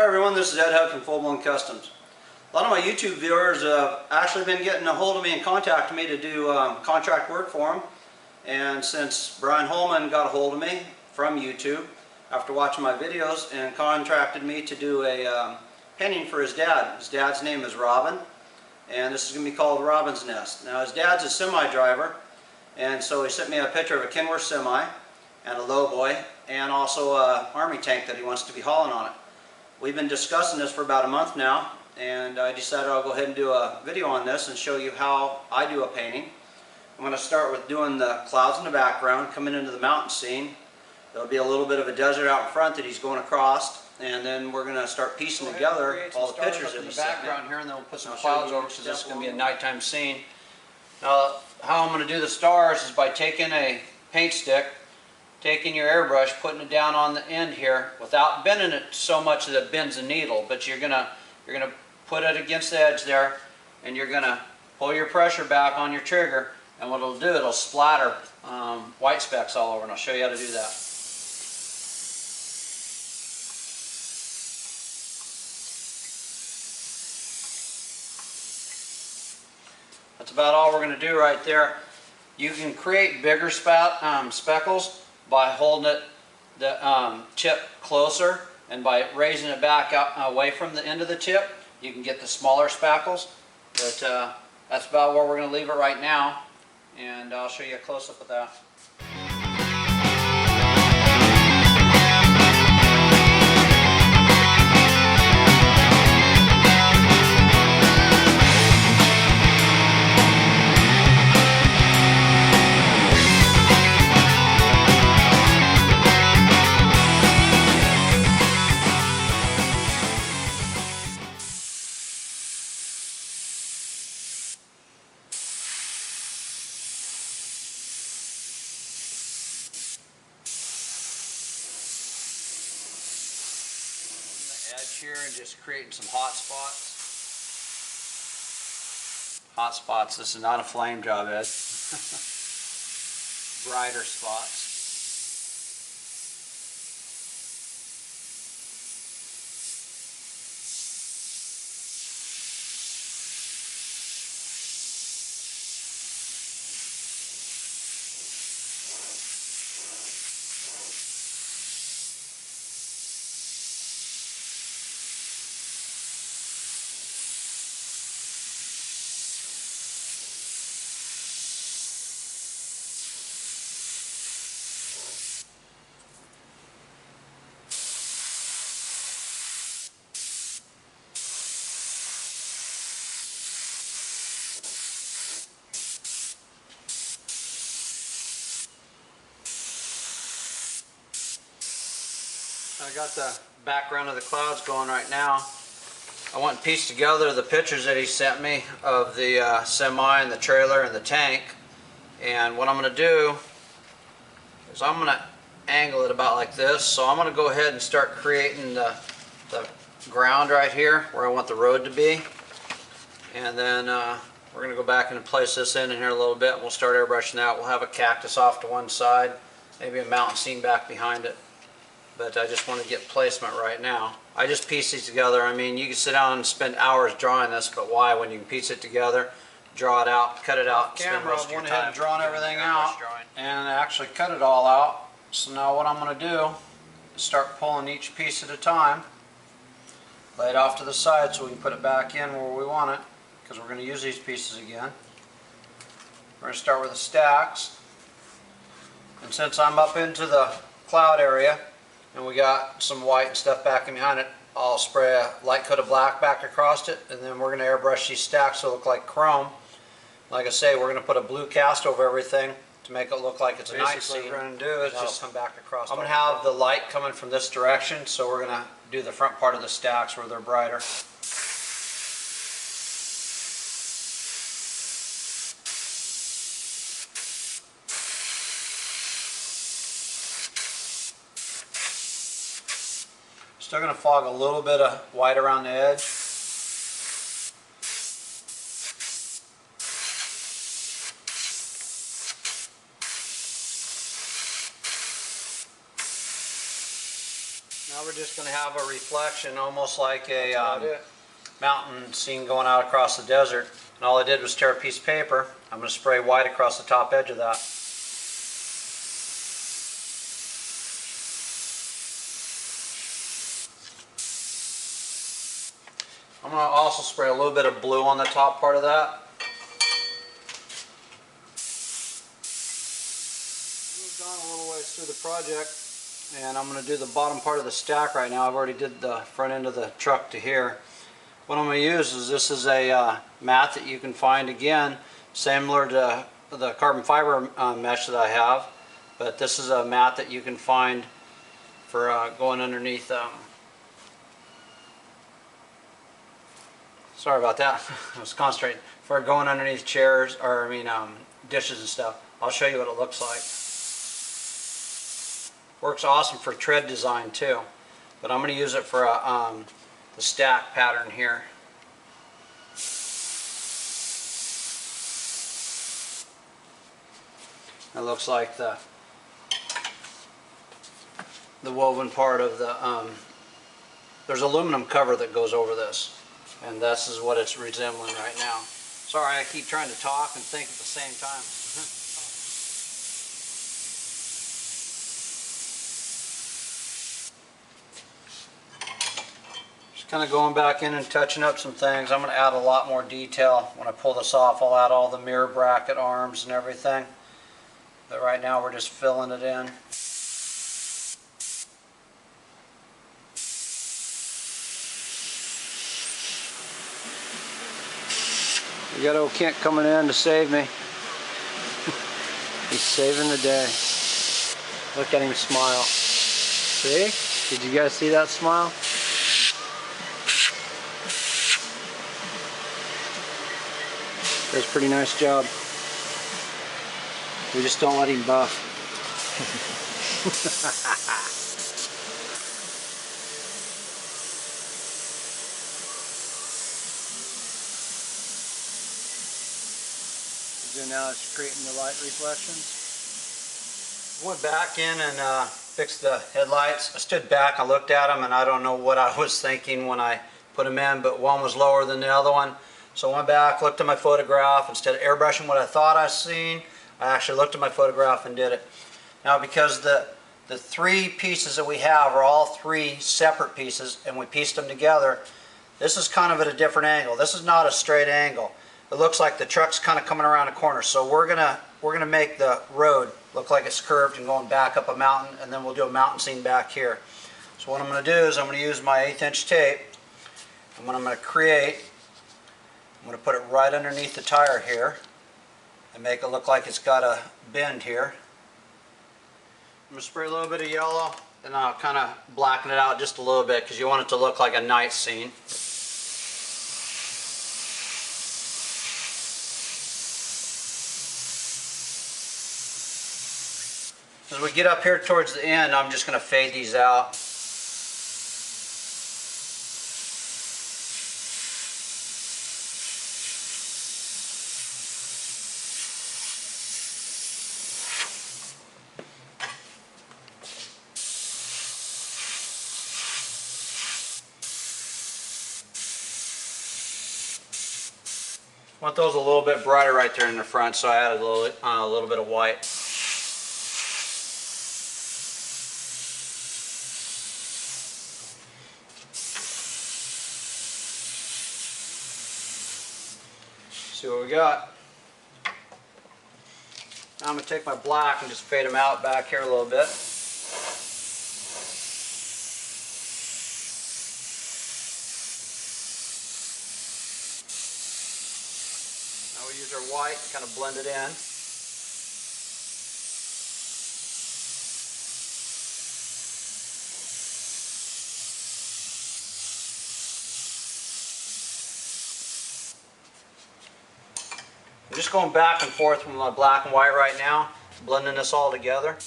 Hi everyone, this is Ed Hub from Full Blown Customs. A lot of my YouTube viewers have actually been getting a hold of me and contacting me to do contract work for them. And since Brian Holman got a hold of me from YouTube after watching my videos and contracted me to do a painting for his dad. His dad's name is Robin, and this is going to be called Robin's Nest. Now his dad's a semi driver, and so he sent me a picture of a Kenworth semi and a lowboy and also an army tank that he wants to be hauling on it. We've been discussing this for about a month now, and I decided I'll go ahead and do a video on this and show you how I do a painting. I'm going to start with doing the clouds in the background, coming into the mountain scene. There'll be a little bit of a desert out in front that he's going across, and then we're going to start piecing together all the pictures in the background here, and then we'll put some clouds over because this is going to be a nighttime scene. Now, how I'm going to do the stars is by taking a paint stick, taking your airbrush, putting it down on the end here without bending it so much that it bends the needle, but you're gonna put it against the edge there, and you're gonna pull your pressure back on your trigger, and what it'll do, it'll splatter white specks all over, and I'll show you how to do that. That's about all we're going to do right there. You can create bigger speckles by holding the tip closer, and by raising it back up away from the end of the tip, you can get the smaller spackles. But that's about where we're going to leave it right now, and I'll show you a close-up of that. Edge here and just creating some hot spots. Hot spots, this is not a flame job, Ed. Brighter spots. I got the background of the clouds going right now. I went and pieced together the pictures that he sent me of the semi and the trailer and the tank. And what I'm going to do is I'm going to angle it about like this. So I'm going to go ahead and start creating the ground right here where I want the road to be. And then we're going to go back and place this in here a little bit. We'll start airbrushing that. We'll have a cactus off to one side, maybe a mountain scene back behind it. But I just want to get placement right now. I just piece these together. I mean, you can sit down and spend hours drawing this, but why? When you can piece it together, draw it out, cut it out, spend most of your time. I went ahead and drawn everything out and actually cut it all out. So now what I'm going to do is start pulling each piece at a time, lay it off to the side so we can put it back in where we want it, because we're going to use these pieces again. We're going to start with the stacks, and since I'm up into the cloud area and we got some white and stuff back in behind it, I'll spray a light coat of black back across it, and then we're going to airbrush these stacks so they look like chrome. Like I say, we're going to put a blue cast over everything to make it look like it's a night scene. What we're going to do is just come back across. I'm going to have the light coming from this direction, so we're going to do the front part of the stacks where they're brighter. Still going to fog a little bit of white around the edge. Now we're just just going to have a reflection, almost like a mountain scene going out across the desert. And all I did was tear a piece of paper. I'm going to spray white across the top edge of that. I'm going to also spray a little bit of blue on the top part of that. Moved on a little ways through the project, and I'm going to do the bottom part of the stack right now. I've already did the front end of the truck to here. What I'm going to use is, this is a mat that you can find, again, similar to the carbon fiber mesh that I have, but this is a mat that you can find for going underneath. Sorry about that. I was concentrating. For going underneath chairs, or dishes and stuff. I'll show you what it looks like. Works awesome for tread design too, but I'm going to use it for the stack pattern here. It looks like the woven part of the there's aluminum cover that goes over this, and this is what it's resembling right now. Sorry, I keep trying to talk and think at the same time. Just kind of going back in and touching up some things. I'm going to add a lot more detail when I pull this off. I'll add all the mirror bracket arms and everything, but right now we're just filling it in. We got old Kent coming in to save me. He's saving the day. Look at him smile. See? Did you guys see that smile? Does a pretty nice job. We just don't let him buff. Now it's creating the light reflections. Went back in and fixed the headlights. I stood back, I looked at them, and I don't know what I was thinking when I put them in, but one was lower than the other one. So I went back, looked at my photograph. Instead of airbrushing what I thought I seen, I actually looked at my photograph and did it. Now, because the three pieces that we have are all three separate pieces, and we pieced them together, this is kind of at a different angle. This is not a straight angle. It looks like the truck's kind of coming around a corner, so we're gonna make the road look like it's curved and going back up a mountain, and then we'll do a mountain scene back here. So what I'm going to do is I'm going to use my 1/8 inch tape, and what I'm going to create, I'm going to put it right underneath the tire here and make it look like it's got a bend here. I'm going to spray a little bit of yellow, and I'll kind of blacken it out just a little bit because you want it to look like a night scene. As we get up here towards the end, I'm just going to fade these out. I want those a little bit brighter right there in the front, so I added a little bit of white. See what we got. Now I'm going to take my black and just fade them out back here a little bit. Now we use our white to kind of blend it in. I'm just going back and forth with my black and white right now, blending this all together.